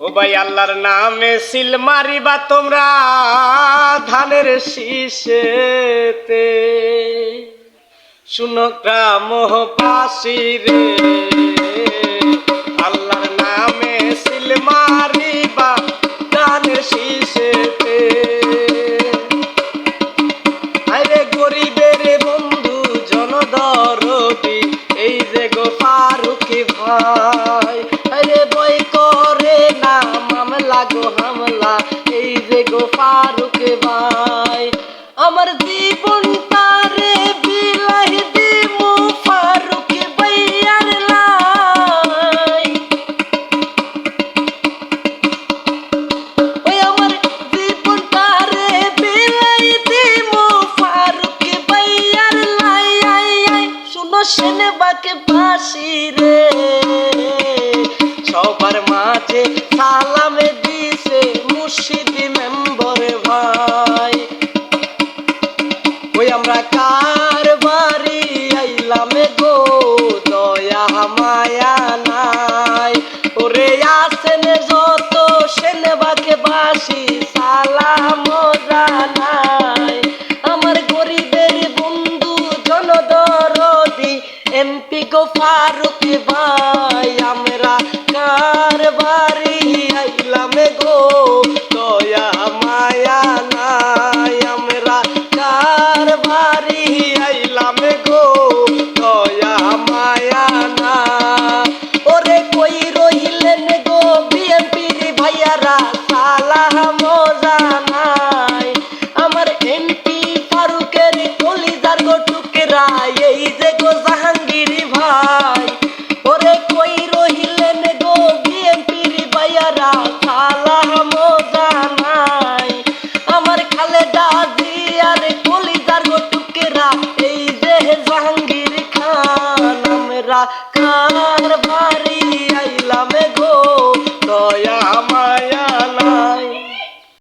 ও ভাই আল্লাহর নামে সিল মারিবা তোমরা ধানের শীষেতে, শুনো গ্রামবাসী রে, আল্লাহর নামে সিল মারিবা ধানের শীষেতে। আরে গরিবের বন্ধু জনদরদি এই যে গো ফারুক ভাই, আরে বই করে না মামলা গো হামলা এই যে গো ফারুক ভাই। আমার জীবন তারে বিলাই দিমু ফারুক ভাইয়ার লাই, ওই আমার জীবন তারে বিলাই দিমু ফারুক ভাইয়ার লাই। শুনো সেনবাকে বাসি রে, সবার মাঝে সালাম দিছে মুর্শিদ মেম্বর ভাই। ওই আমরা কার বাড়ি আইলাম গো দয়া মায়া নাই, ওরে আসেন যত সেনবাকে বাসি সালাম জানাই। আমার গরিবের বন্ধু জনদরদি এমপি গো ফারুক ভাই, আমরা কার বাড়ি আইলাম গো দয়া মায়া নাই, আমরা কার বাড়ি আইলাম গো দয়া মায়া না। ওরে কই রইলেন গো বিএনপির ভাইয়ারা সালাম জানাই, আমার এমপি ফারুকের কলিজার গো টুকরা এই যে গো জাহাঙ্গীর ভাই। ওরে কই রহিলেন গো বিএনপির ভাইয়ারা সালাম জানাই, আমার খালেদা জিয়ার কলিজার গো টুকরা এই যে জাহাঙ্গীর খান, আমরা কার ভাই